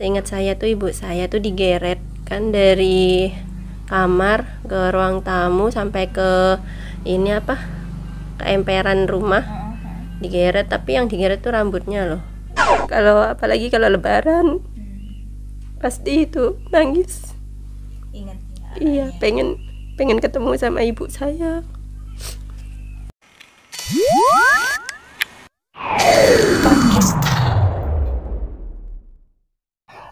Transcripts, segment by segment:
Seingat saya tuh ibu saya tuh digeret kan dari kamar ke ruang tamu sampai ke ini apa, ke emperan rumah, digeret. Tapi yang digeret tuh rambutnya loh. Kalau apalagi kalau lebaran pasti itu nangis. Ingat Iya, pengen ketemu sama ibu saya.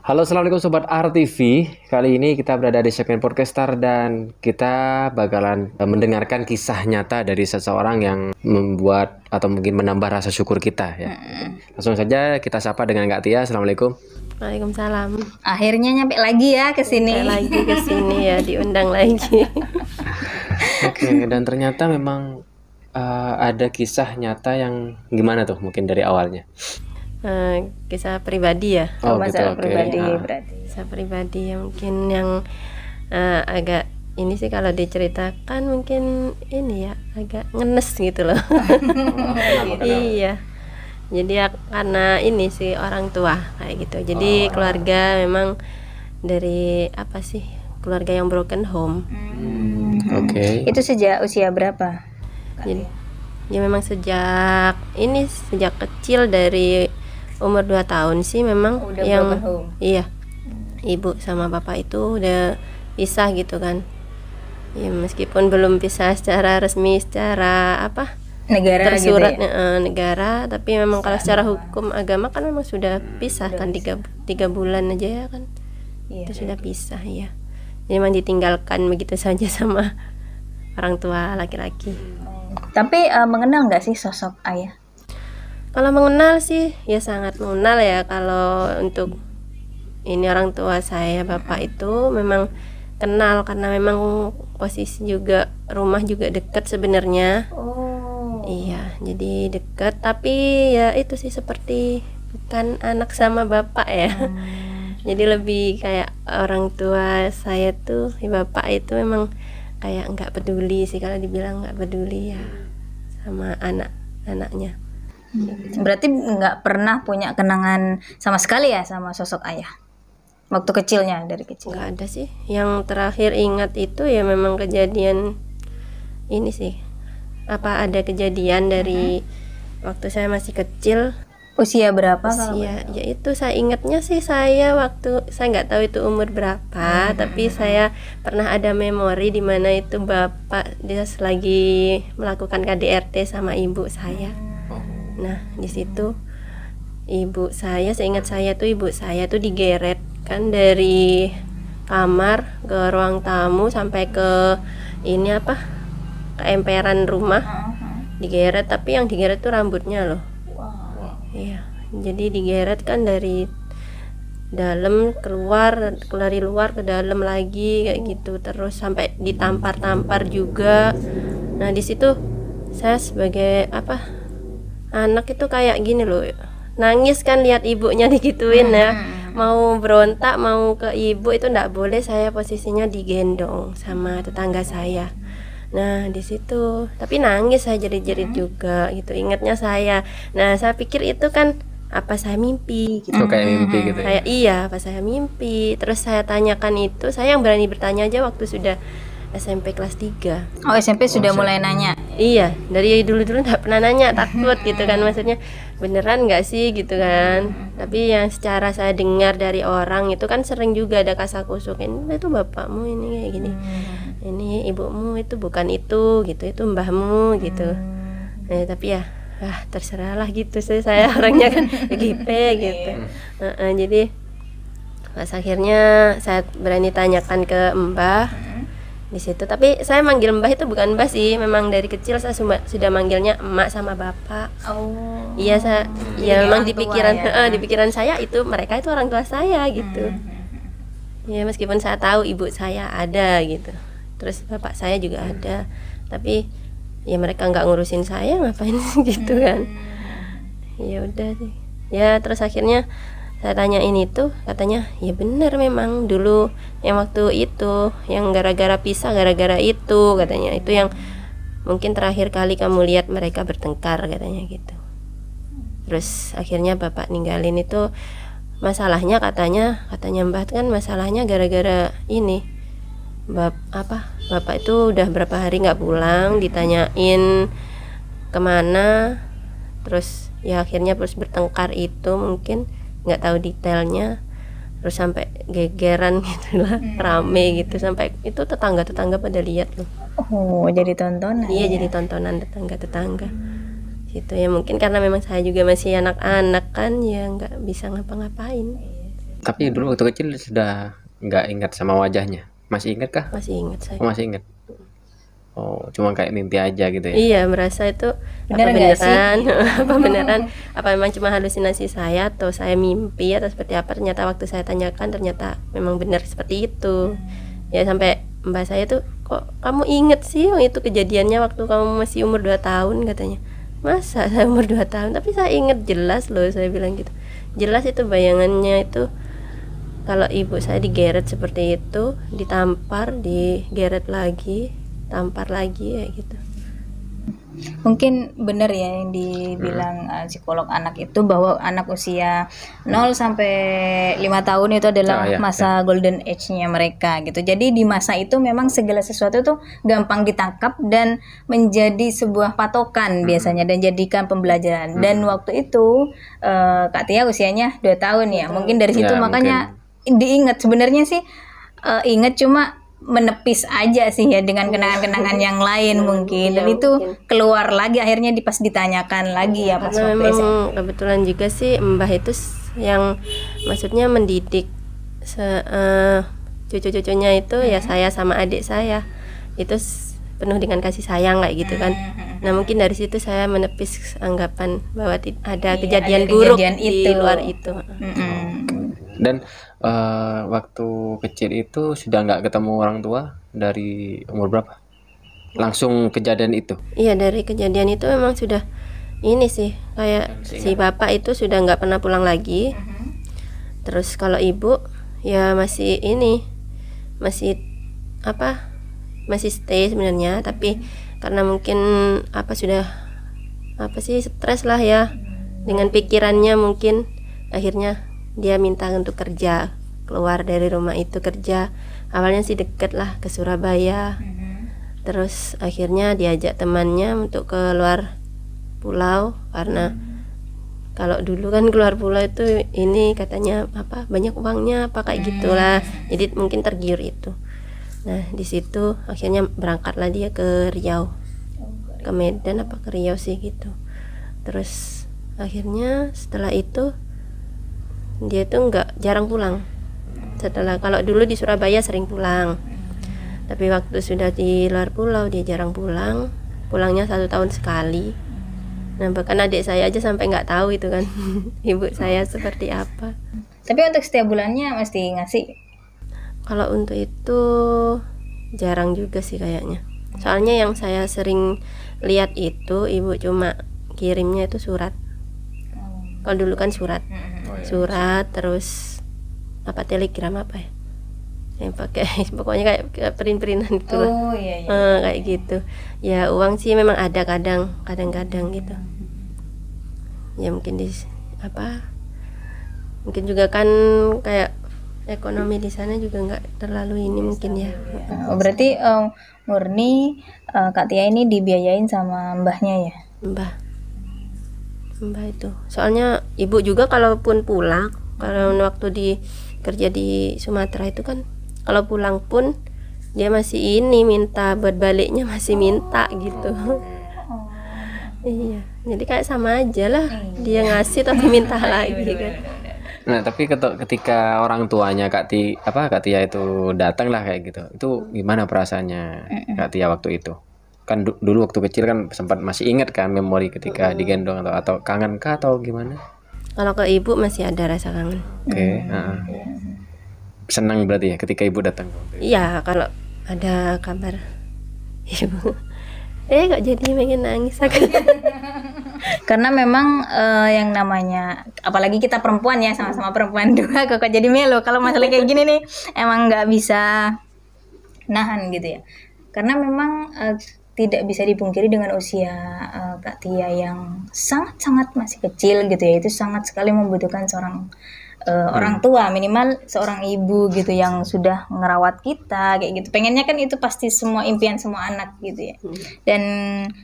Halo, assalamualaikum sobat RTV. Kali ini kita berada di segmen Podcaster dan kita bakalan mendengarkan kisah nyata dari seseorang yang membuat atau mungkin menambah rasa syukur kita ya. Langsung saja kita sapa dengan Kak Tia. Assalamualaikum. Waalaikumsalam. Akhirnya nyampe lagi ya ke sini. Lagi ke sini ya, diundang lagi. Oke, dan ternyata memang ada kisah nyata yang gimana tuh mungkin dari awalnya? Kisah pribadi ya. Oh, masalah gitu, oke. pribadi Ah. berarti. Kisah pribadi yang mungkin yang agak ini sih kalau diceritakan mungkin ini ya agak ngenes gitu loh. Iya. Jadi ya, karena ini sih orang tua kayak gitu. Jadi keluarga memang dari apa sih, keluarga yang broken home. Oke. Itu sejak usia berapa? Jadi ya memang sejak kecil dari umur 2 tahun sih memang Udah yang broken home. iya. Ibu sama bapak itu udah pisah gitu kan. Ya meskipun belum pisah secara resmi, secara apa? Negara tersurat gitu ya? negara, tapi memang kalau secara hukum agama kan memang sudah pisah kan, 3 bulan aja ya kan. Iya. Itu sudah pisah ya. Jadi memang ditinggalkan begitu saja sama orang tua laki-laki. Tapi mengenal nggak sih sosok ayah? Kalau mengenal sih ya sangat mengenal ya. Kalau untuk ini orang tua saya, bapak itu memang kenal karena memang posisi juga rumah juga dekat sebenarnya. Oh. Iya, jadi dekat, tapi ya itu sih seperti bukan anak sama bapak ya. Jadi lebih kayak orang tua saya tuh, bapak itu memang kayak nggak peduli sih, kalau dibilang nggak peduli ya sama anaknya. Berarti nggak pernah punya kenangan sama sekali ya sama sosok ayah? Waktu kecilnya, dari kecil? Nggak ada sih. Yang terakhir ingat itu ya memang kejadian ini sih. Apa ada kejadian dari waktu saya masih kecil. Usia berapa? kalau Usia, ya itu saya ingatnya sih, saya waktu saya nggak tahu itu umur berapa, tapi saya pernah ada memori di mana itu bapak dia lagi melakukan KDRT sama ibu saya. Nah di situ seingat saya tuh ibu saya tuh digeret kan dari kamar ke ruang tamu sampai ke ini apa, ke emperan rumah, digeret. Tapi yang digeret tuh rambutnya loh. Iya, jadi digeret kan dari dalam keluar, dari luar ke dalam lagi kayak gitu, terus sampai ditampar-tampar juga. Nah di situ saya sebagai apa, anak itu kayak gini loh, nangis kan lihat ibunya digituin ya. Mau berontak mau ke ibu itu ndak boleh, saya posisinya digendong sama tetangga saya. Nah di situ tapi nangis saya, jerit-jerit juga gitu, ingatnya saya. Nah saya pikir itu kan apa saya mimpi gitu. Oh, kayak mimpi gitu ya. Kayak iya apa saya mimpi. Terus saya tanyakan itu, saya yang berani bertanya aja waktu sudah SMP kelas 3. Oh, SMP sudah mulai nanya. Iya, dari dulu-dulu nggak pernah nanya, takut gitu kan, maksudnya beneran nggak sih gitu kan. Tapi yang secara saya dengar dari orang itu kan sering juga ada kasakusuk, ini itu bapakmu ini kayak gini, ini ibumu itu bukan itu gitu, itu mbahmu gitu. Tapi ya terserah lah gitu sih, saya orangnya kan gipe gitu. Jadi pas akhirnya saya berani tanyakan ke mbah di situ, tapi saya manggil mbah itu bukan mbah sih, memang dari kecil saya sudah manggilnya emak sama bapak. Oh. Iya, saya Jadi ya memang orang di tua pikiran ya. di pikiran saya itu mereka itu orang tua saya gitu. Ya meskipun saya tahu ibu saya ada gitu, terus bapak saya juga ada, tapi ya mereka nggak ngurusin saya, ngapain gitu kan. Ya udah sih ya, terus akhirnya saya tanyain itu, katanya ya benar memang dulu yang waktu itu yang gara-gara pisah, gara-gara itu katanya, itu yang mungkin terakhir kali kamu lihat mereka bertengkar katanya gitu. Terus akhirnya bapak ninggalin itu masalahnya katanya Mbah kan masalahnya gara-gara ini bapak itu udah berapa hari nggak pulang, ditanyain kemana, terus ya akhirnya terus bertengkar itu, mungkin nggak tahu detailnya, terus sampai gegeran gitulah, rame gitu, sampai itu tetangga pada lihat loh. Oh, jadi tontonan. Iya, ya? jadi tontonan tetangga gitu ya. Mungkin karena memang saya juga masih anak-anak kan, ya nggak bisa ngapa-ngapain. Tapi dulu waktu kecil sudah nggak ingat sama wajahnya. Masih ingat kah? Masih ingat saya. Oh, masih ingat. Oh, cuma kayak mimpi aja gitu ya. Iya, merasa itu Bener nggak sih? apa beneran, apa memang cuma halusinasi saya atau saya mimpi atau seperti apa. Ternyata waktu saya tanyakan ternyata memang benar seperti itu. Ya sampai mbak saya tuh, kok kamu inget sih itu kejadiannya waktu kamu masih umur 2 tahun katanya. Masa saya umur 2 tahun, tapi saya inget jelas loh, saya bilang gitu. Jelas itu bayangannya itu, kalau ibu saya digeret seperti itu, ditampar, digeret lagi, tampar lagi ya gitu. Mungkin benar ya yang dibilang psikolog anak itu, bahwa anak usia 0 sampai 5 tahun itu adalah masa golden age-nya mereka gitu. Jadi di masa itu memang segala sesuatu tuh gampang ditangkap dan menjadi sebuah patokan biasanya, dan jadikan pembelajaran. Dan waktu itu Kak Tia usianya 2 tahun ya. Mungkin dari situ makanya diingat. Sebenarnya sih ingat, cuma menepis aja sih ya dengan kenangan-kenangan yang lain mungkin, dan itu keluar lagi akhirnya pas ditanyakan lagi ya pas karena waktu memang kebetulan juga sih mbah itu yang maksudnya mendidik cucu-cucunya itu ya saya sama adik saya itu penuh dengan kasih sayang kayak gitu kan. Nah mungkin dari situ saya menepis anggapan bahwa ada kejadian buruk di luar itu. Dan waktu kecil itu sudah nggak ketemu orang tua dari umur berapa? Langsung kejadian itu? Iya, dari kejadian itu memang sudah ini sih, kayak si bapak itu sudah nggak pernah pulang lagi. Terus kalau ibu ya masih masih stay sebenarnya, tapi karena mungkin stres lah ya dengan pikirannya, mungkin akhirnya dia minta untuk kerja, keluar dari rumah itu kerja. Awalnya sih deket lah ke Surabaya, terus akhirnya diajak temannya untuk keluar pulau, karena kalau dulu kan keluar pulau itu ini katanya banyak uangnya kayak gitulah, jadi mungkin tergiur itu. Nah di situ akhirnya berangkatlah dia ke Riau, ke Medan ke Riau sih gitu. Terus akhirnya setelah itu dia tuh jarang pulang. Kalau dulu di Surabaya sering pulang, tapi waktu sudah di luar pulau dia jarang pulang. Pulangnya 1 tahun sekali. Nah bahkan adik saya aja sampai nggak tahu itu kan ibu saya seperti apa. Tapi untuk setiap bulannya mesti ngasih? Kalau untuk itu jarang juga sih kayaknya. Soalnya yang saya sering lihat itu ibu cuma kirimnya itu surat. Kalau dulu kan surat, terus telegram yang pakai pokoknya kayak print-printan gitu lah. Kayak gitu ya. Uang sih memang ada kadang-kadang gitu ya, mungkin mungkin juga kan kayak ekonomi di sana juga nggak terlalu ini mungkin ya. Berarti murni Kak Tia ini dibiayain sama mbahnya ya? Mbah itu soalnya ibu juga kalaupun pulang, kalau waktu kerja di Sumatera itu kan kalau pulang pun dia masih minta buat baliknya, masih minta gitu. Iya, jadi kayak sama aja lah, dia ngasih tapi minta lagi kan. Nah tapi ketika orang tuanya Kak Tia itu datang lah kayak gitu, itu gimana perasaannya Kak Tia waktu itu? Kan dulu waktu kecil kan sempat masih ingat kan memori ketika digendong atau kangen kah atau gimana? Kalau ke ibu masih ada rasa kangen. Senang berarti ya ketika ibu datang? Iya, kalau ada kabar ibu kok jadi pengen nangis aku. Karena memang yang namanya, apalagi kita perempuan ya, sama-sama perempuan juga, kok jadi melo kalau masalah kayak gini nih, emang nggak bisa nahan gitu ya. Karena memang tidak bisa dipungkiri dengan usia Kak Tia yang sangat-sangat masih kecil gitu ya, itu sangat sekali membutuhkan seorang orang tua, minimal seorang ibu gitu yang sudah ngerawat kita kayak gitu. Pengennya kan itu pasti semua impian semua anak gitu ya. Dan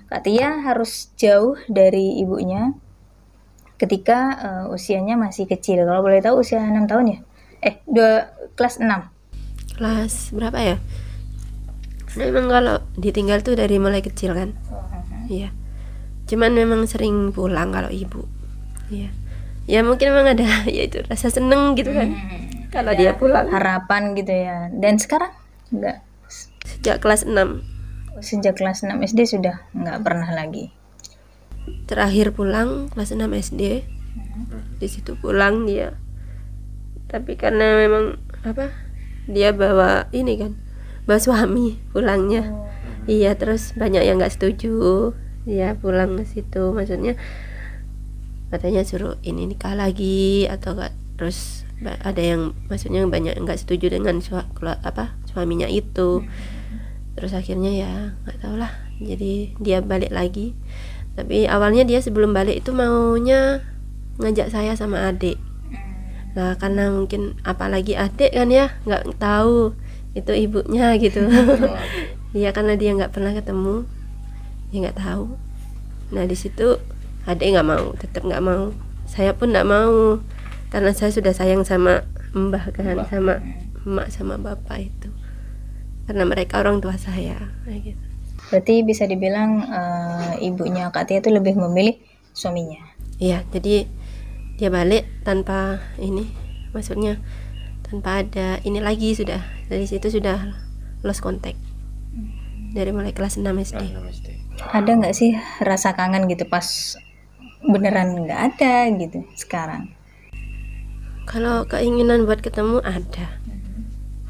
Kak Tia harus jauh dari ibunya ketika usianya masih kecil. Kalau boleh tahu usia 6 tahun ya? Kelas 6. Kelas berapa ya? Karena memang kalau ditinggal tuh dari mulai kecil kan. Iya. Cuman memang sering pulang kalau ibu. Iya. Ya mungkin memang ada ya itu rasa seneng gitu kan. Kalau dia pulang. Harapan gitu ya. Dan sekarang enggak. Sejak kelas 6. Sejak kelas 6 SD sudah enggak pernah lagi. Terakhir pulang kelas 6 SD. Di situ pulang dia. Tapi karena memang apa? Dia bawa ini kan. Bawa suami pulangnya. Iya, terus banyak yang enggak setuju. Dia pulang ke situ, maksudnya katanya suruh ini nikah lagi atau enggak, terus ada yang maksudnya banyak nggak setuju dengan suaminya itu. Terus akhirnya ya nggak tahu lah, jadi dia balik lagi. Tapi awalnya dia sebelum balik itu maunya ngajak saya sama adik. Nah karena mungkin apalagi adik kan ya nggak tahu itu ibunya gitu. Iya karena dia nggak pernah ketemu, dia nggak tahu. Nah di situ adik nggak mau, tetap nggak mau. Saya pun nggak mau karena saya sudah sayang sama mbah kan, sama emak sama bapak itu, karena mereka orang tua saya kayak gitu. Berarti bisa dibilang ibunya Kak Tia itu lebih memilih suaminya. Iya, jadi dia balik tanpa ini, maksudnya tanpa ada ini lagi, sudah dari situ sudah lost contact dari mulai kelas 6 SD. Ada nggak sih rasa kangen gitu pas beneran nggak ada gitu sekarang? Kalau keinginan buat ketemu ada.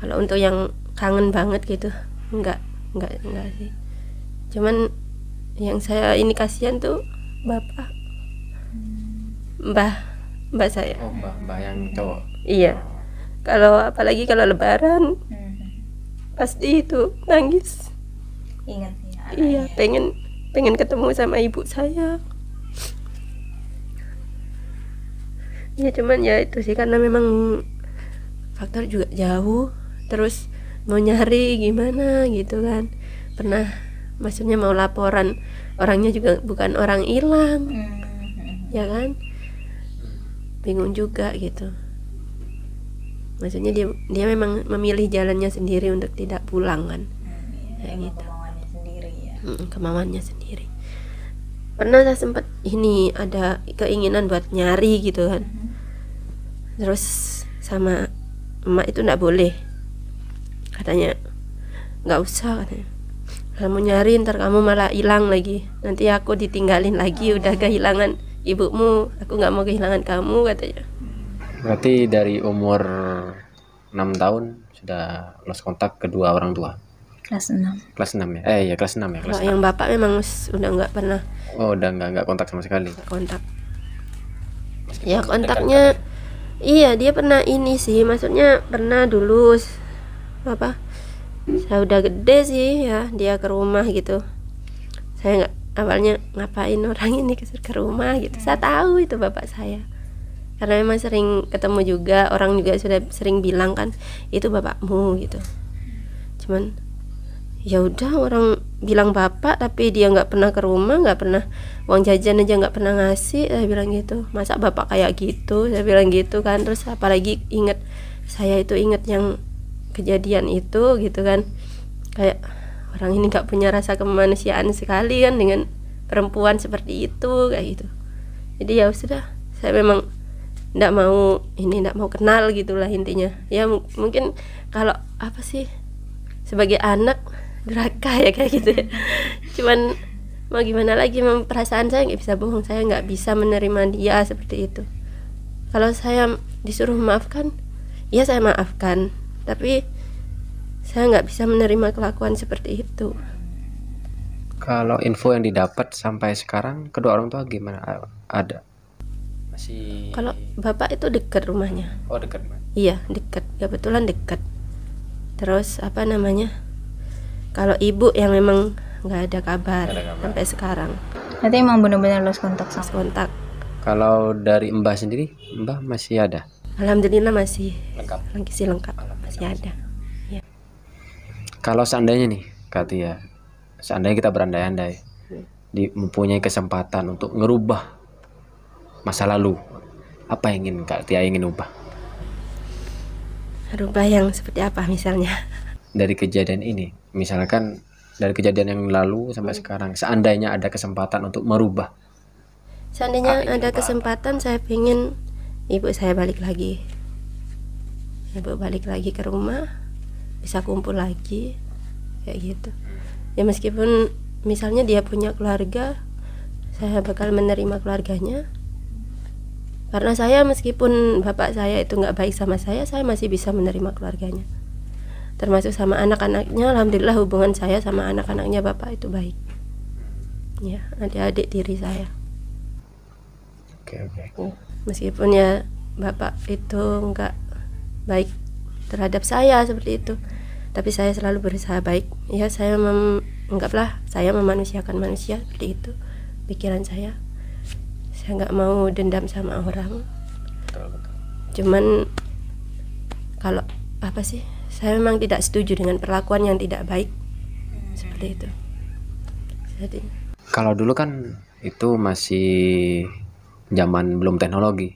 Kalau untuk yang kangen banget gitu enggak sih. Cuman yang saya ini kasihan tuh bapak, mbah saya. Oh, mbah yang cowok. Iya. Kalau apalagi kalau lebaran pasti itu nangis. Ingat ya. Iya, pengen ketemu sama ibu saya. Ya cuman ya itu sih, karena memang faktor juga jauh, terus mau nyari gimana gitu kan. Pernah maksudnya mau laporan, orangnya juga bukan orang hilang. Ya kan? Bingung juga gitu. Maksudnya dia memang memilih jalannya sendiri untuk tidak pulang kan. Kayak gitu. Kemauannya sendiri ya. Kemauannya sendiri. Pernah saya sempat ini ada keinginan buat nyari gitu kan. Terus sama emak itu nggak boleh, katanya nggak usah, katanya kamu nyari ntar kamu malah hilang lagi, nanti aku ditinggalin lagi, udah kehilangan ibumu, aku nggak mau kehilangan kamu, katanya. Berarti dari umur 6 tahun sudah lost kontak kedua orang tua. Kelas 6. Kelas 6 ya? Ya kelas 6 ya. Kalau yang bapak memang udah nggak pernah. Oh, udah nggak kontak sama sekali. Kontak. Ya kontaknya, iya dia pernah ini sih, maksudnya pernah dulu saya udah gede sih ya, dia ke rumah gitu. Saya nggak, awalnya ngapain orang ini ke rumah gitu. Saya tahu itu bapak saya, karena memang sering ketemu juga, orang juga sudah sering bilang kan itu bapakmu gitu. Cuman ya udah, orang bilang bapak tapi dia nggak pernah ke rumah, nggak pernah, uang jajan aja nggak pernah ngasih. Saya bilang gitu, masa bapak kayak gitu, saya bilang gitu kan. Terus apalagi saya itu inget yang kejadian itu gitu kan, kayak orang ini nggak punya rasa kemanusiaan sekali kan dengan perempuan seperti itu kayak gitu. Jadi ya sudah, saya memang nggak mau kenal gitulah intinya ya. Mungkin kalau apa sih, sebagai anak durhaka ya kayak gitu ya. Cuman mau gimana lagi, memang perasaan saya nggak bisa bohong, saya nggak bisa menerima dia seperti itu. Kalau saya disuruh maafkan, ya saya maafkan, tapi saya nggak bisa menerima kelakuan seperti itu. Kalau info yang didapat sampai sekarang kedua orang tua gimana? Ada masih? Kalau bapak itu dekat rumahnya. Oh, dekat. Iya dekat, kebetulan dekat. Terus apa namanya, kalau ibu yang memang nggak ada kabar sampai sekarang. Berarti emang benar-benar lost kontak sama. Kontak. Kalau dari mbah sendiri, mbah masih ada? Alhamdulillah masih Lengkap. lengkap, masih ada. Ya. Kalau seandainya nih Kak Tia, seandainya kita berandai-andai mempunyai kesempatan untuk ngerubah masa lalu, apa yang ingin Kak Tia ingin ubah? Rubah yang seperti apa misalnya? Dari kejadian ini, misalkan dari kejadian yang lalu sampai sekarang, seandainya ada kesempatan untuk merubah. Seandainya ada kesempatan, saya pengen ibu saya balik lagi. Ibu balik lagi ke rumah, bisa kumpul lagi, kayak gitu. Ya meskipun misalnya dia punya keluarga, saya bakal menerima keluarganya. Karena saya meskipun bapak saya itu nggak baik sama saya masih bisa menerima keluarganya. Termasuk sama anak-anaknya, alhamdulillah hubungan saya sama anak-anaknya bapak itu baik. Ya, adik-adik tiri saya. Oke. Meskipun ya bapak itu nggak baik terhadap saya seperti itu, tapi saya selalu berusaha baik. Ya, saya anggaplah saya memanusiakan manusia seperti itu pikiran saya. Saya nggak mau dendam sama orang. Betul. Cuman kalau apa sih, saya memang tidak setuju dengan perlakuan yang tidak baik seperti itu. Jadi kalau dulu kan itu masih zaman belum teknologi.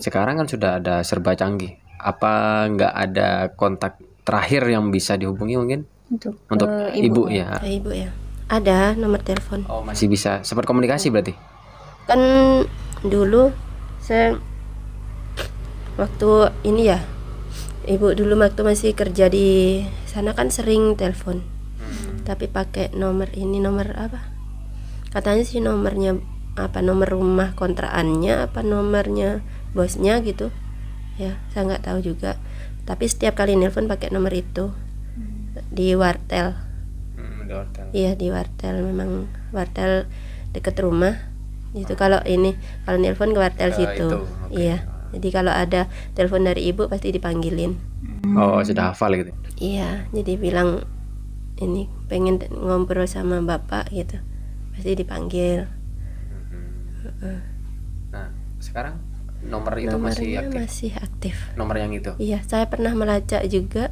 Sekarang kan sudah ada serba canggih. Apa nggak ada kontak terakhir yang bisa dihubungi mungkin untuk ibu ya? Ibu ya, ada nomor telepon. Oh, masih bisa sempat komunikasi berarti? Kan dulu saya waktu ini ya, ibu dulu waktu masih kerja di sana kan sering telepon, tapi pakai nomor ini, nomor apa? Katanya sih nomornya apa, nomor rumah kontraannya apa nomornya bosnya gitu ya, saya nggak tahu juga. Tapi setiap kali nelpon pakai nomor itu di wartel. Iya, di wartel, memang wartel deket rumah itu. Kalau nelpon ke wartel situ. Okay. Iya, jadi kalau ada telepon dari ibu pasti dipanggilin. Oh, sudah hafal gitu. Iya, jadi bilang ini pengen ngobrol sama bapak gitu, pasti dipanggil. Nah, sekarang nomor itu masih aktif. Nomor yang itu? Iya, saya pernah melacak juga,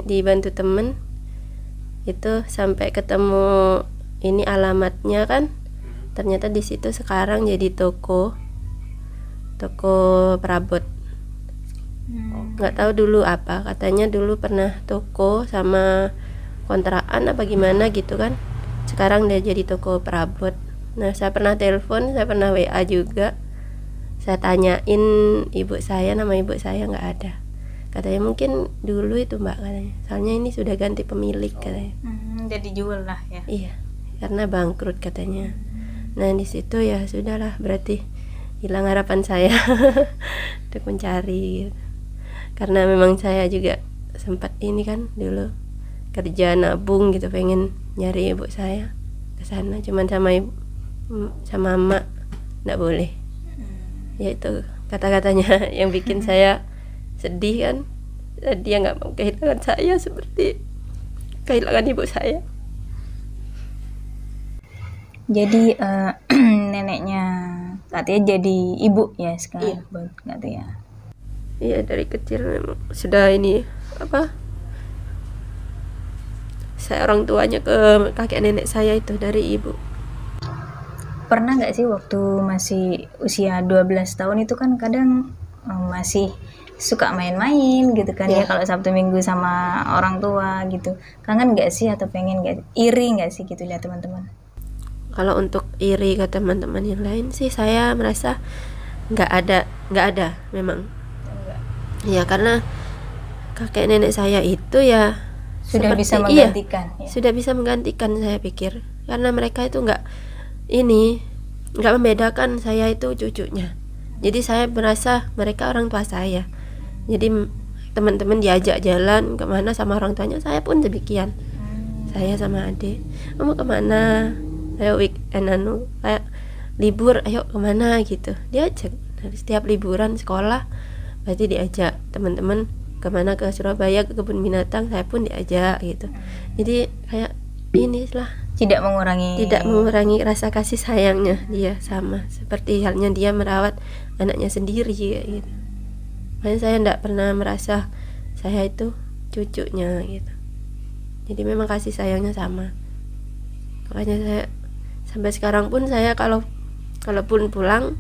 dibantu temen itu sampai ketemu ini alamatnya kan. Ternyata di situ sekarang jadi toko perabot. Nggak tahu dulu apa, katanya dulu pernah toko sama kontrakan apa gimana gitu kan. Sekarang dia jadi toko perabot. Nah, saya pernah telepon, saya pernah WA juga. Saya tanyain ibu saya, nama ibu saya nggak ada. Katanya mungkin dulu itu mbak, katanya. Soalnya ini sudah ganti pemilik katanya. Jadi jual lah ya. Iya, karena bangkrut katanya. Nah di situ ya sudahlah, berarti hilang harapan saya untuk mencari. Karena memang saya juga sempat ini kan dulu kerja nabung gitu, pengen nyari ibu saya ke sana, cuman sama emak nggak boleh. Ya itu kata-katanya yang bikin saya sedih kan. Dia nggak mau kehilangan saya seperti kehilangan ibu saya. Jadi neneknya Katia jadi ibu ya sekarang. Iya. Buat Katia. Iya, dari kecil memang sudah ini apa, saya orang tuanya ke kakek nenek saya itu dari ibu. Pernah nggak sih waktu masih usia 12 tahun itu kan kadang masih suka main-main gitu kan ya, kalau Sabtu Minggu sama orang tua gitu. Kangen nggak sih atau pengen nggak, iri nggak sih gitu lihat teman-teman? Kalau untuk iri ke teman-teman yang lain sih saya merasa nggak ada memang. Ya karena kakek nenek saya itu ya sudah bisa menggantikan. Iya, sudah bisa menggantikan saya pikir, karena mereka itu nggak membedakan saya itu cucunya. Jadi saya merasa mereka orang tua saya. Jadi teman-teman diajak jalan kemana sama orang tuanya, saya pun demikian. Saya sama adik, mau kemana? Ayo weekend kayak libur, ayo kemana gitu. Diajak. Dari setiap liburan sekolah berarti diajak teman-teman kemana, ke Surabaya, ke kebun binatang, saya pun diajak gitu. Jadi kayak inilah, tidak mengurangi rasa kasih sayangnya dia, sama seperti halnya dia merawat anaknya sendiri gitu. Makanya saya tidak pernah merasa saya itu cucunya gitu. Jadi memang kasih sayangnya sama. Makanya saya sampai sekarang pun saya kalaupun pulang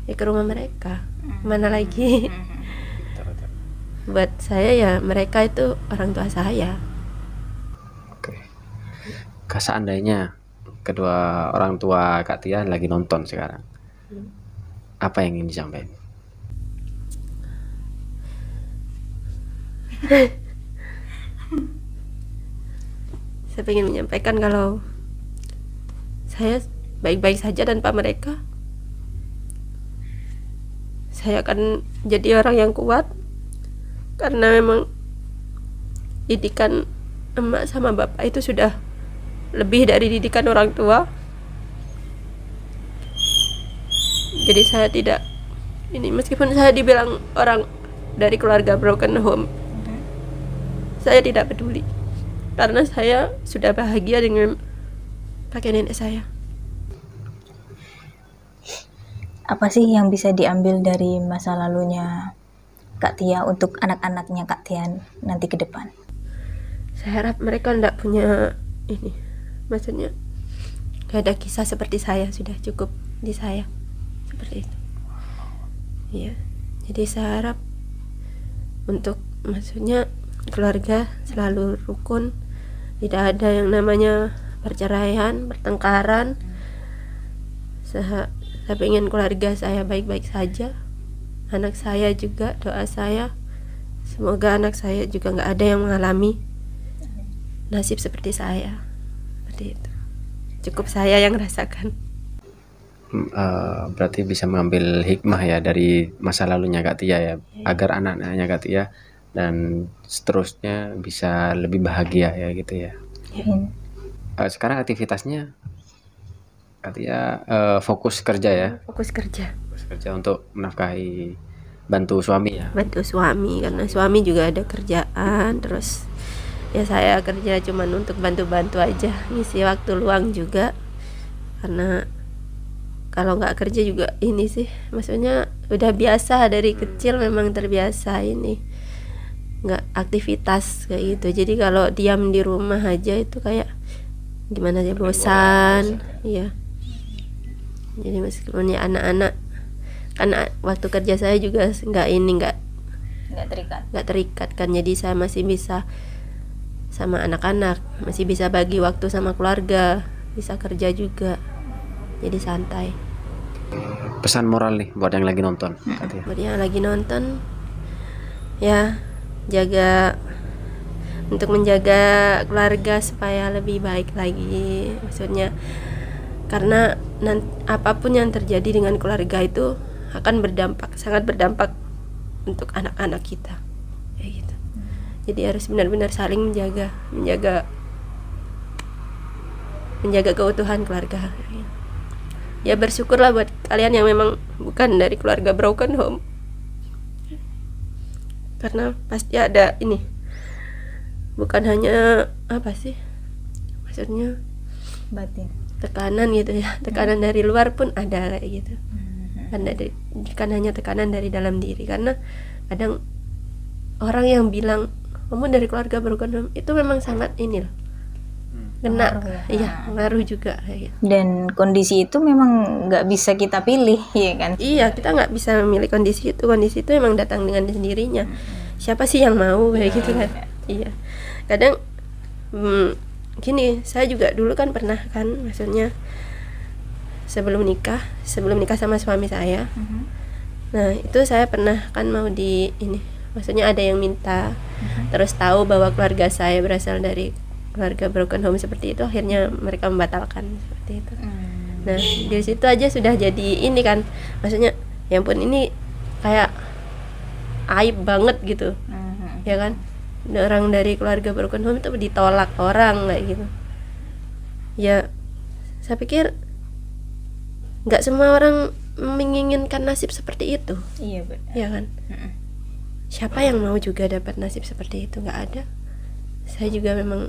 ya ke rumah mereka, mana lagi. Buat saya ya mereka itu orang tua saya. Oke. Seandainya kedua orang tua Kak Tia lagi nonton sekarang, apa yang ingin disampaikan? Saya ingin menyampaikan kalau saya baik-baik saja tanpa mereka. Saya akan jadi orang yang kuat karena memang didikan emak sama bapak itu sudah lebih dari didikan orang tua. Jadi saya tidak ini, meskipun saya dibilang orang dari keluarga broken home, saya tidak peduli karena saya sudah bahagia dengan kakek nenek saya. Apa sih yang bisa diambil dari masa lalunya Kak Tia untuk anak-anaknya Kak Tia nanti ke depan? Saya harap mereka tidak punya ini, maksudnya gak ada kisah seperti saya, sudah cukup di saya seperti itu. Iya, jadi saya harap untuk maksudnya keluarga selalu rukun, tidak ada yang namanya perceraian, pertengkaran. Saya ingin keluarga saya baik-baik saja, anak saya juga, doa saya semoga anak saya juga nggak ada yang mengalami nasib seperti saya, seperti itu. Cukup saya yang rasakan. Berarti bisa mengambil hikmah ya dari masa lalunya Kak Tia ya, agar anak-anaknya Kak Tia dan seterusnya bisa lebih bahagia ya gitu ya. Sekarang aktivitasnya Kak Tia fokus kerja ya? Fokus kerja. Fokus kerja untuk menafkahi, bantu suami ya? Bantu suami, karena suami juga ada kerjaan, terus ya saya kerja cuman untuk bantu-bantu aja, ngisi waktu luang juga. Karena kalau nggak kerja juga ini sih, maksudnya udah biasa dari kecil, memang terbiasa ini nggak aktivitas kayak gitu. Jadi kalau diam di rumah aja itu kayak gimana ya, bosan. Iya. Jadi meskipun ya anak-anak, karena waktu kerja saya juga nggak terikat kan, jadi saya masih bisa sama anak-anak, masih bisa bagi waktu sama keluarga, bisa kerja juga, jadi santai. Pesan moral nih buat yang lagi nonton. Buat yang lagi nonton ya, untuk menjaga keluarga supaya lebih baik lagi, maksudnya karena apapun yang terjadi dengan keluarga itu akan sangat berdampak untuk anak-anak kita kayak gitu. Jadi harus benar-benar saling menjaga keutuhan keluarga. Ya bersyukurlah buat kalian yang memang bukan dari keluarga broken home, karena pasti ada ini, bukan hanya apa sih, maksudnya batin, tekanan gitu ya, tekanan dari luar pun ada kayak gitu. Kan hanya tekanan dari dalam diri, karena kadang orang yang bilang kamu dari keluarga broken home itu memang sangat ini loh, kena iya, ngaruh juga kayak gitu. Dan kondisi itu memang nggak bisa kita pilih ya kan? Iya, kita nggak bisa memilih kondisi itu memang datang dengan sendirinya. Siapa sih yang mau kayak gitu kan? Iya, kadang gini, saya juga dulu kan pernah kan, maksudnya sebelum nikah sama suami saya. Nah itu saya pernah kan mau di ini, maksudnya ada yang minta, terus tahu bahwa keluarga saya berasal dari keluarga broken home seperti itu, akhirnya mereka membatalkan seperti itu. Nah di situ aja sudah jadi ini kan, maksudnya ya ampun, ini kayak aib banget gitu, ya kan, orang dari keluarga broken home itu ditolak orang kayak gitu. Ya saya pikir nggak semua orang menginginkan nasib seperti itu. Iya benar. Ya kan. Siapa yang mau juga dapat nasib seperti itu? Nggak ada. Saya juga memang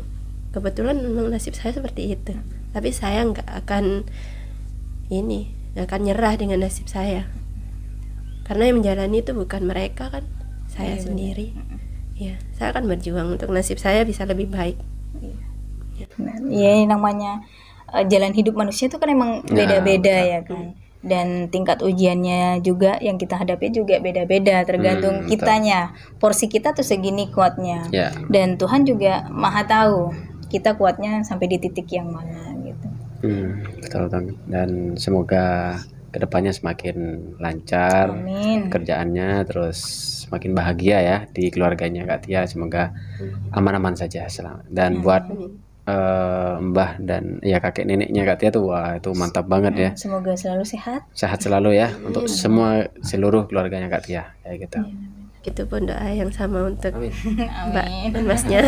kebetulan memang nasib saya seperti itu. Tapi saya nggak akan nyerah dengan nasib saya. karena yang menjalani itu bukan mereka kan, saya sendiri. Ya, saya akan berjuang untuk nasib saya bisa lebih baik. Ya, namanya jalan hidup manusia itu kan emang beda-beda ya kan, dan tingkat ujiannya juga yang kita hadapi juga beda-beda, tergantung kitanya, porsi kita tuh segini kuatnya, dan Tuhan juga maha tahu kita kuatnya sampai di titik yang mana gitu. Betul banget. Dan semoga kedepannya semakin lancar. Amin. Kerjaannya, terus semakin bahagia ya di keluarganya Kak Tia, semoga aman-aman saja selamat. Dan buat mbah dan ya kakek neneknya Kak Tia tuh, wah itu mantap banget ya. Semoga selalu sehat Selalu ya untuk seluruh keluarganya Kak Tia kayak gitu. Itu pun doa yang sama untuk Mbak dan Masnya.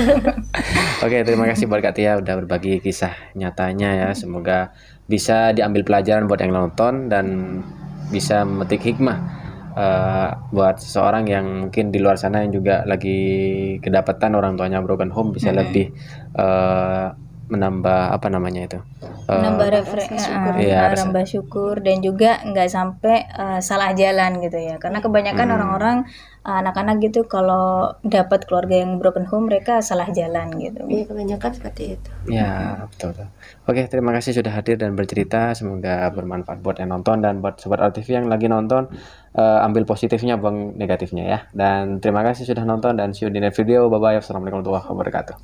Oke, terima kasih buat Kak Tia udah berbagi kisah nyatanya ya. Semoga bisa diambil pelajaran buat yang nonton dan bisa memetik hikmah buat seseorang yang mungkin di luar sana yang juga lagi kedapatan orang tuanya broken home, bisa lebih menambah apa namanya itu, menambah nambah syukur, dan juga nggak sampai salah jalan gitu ya, karena kebanyakan orang-orang anak-anak gitu kalau dapat keluarga yang broken home mereka salah jalan gitu. Iya, kebanyakan seperti itu. Ya, betul. Oke, terima kasih sudah hadir dan bercerita, semoga bermanfaat buat yang nonton, dan buat sobat RTV yang lagi nonton, ambil positifnya, buang negatifnya ya. Dan terima kasih sudah nonton, dan see you di next video. Bye bye. Assalamualaikum warahmatullahi wabarakatuh.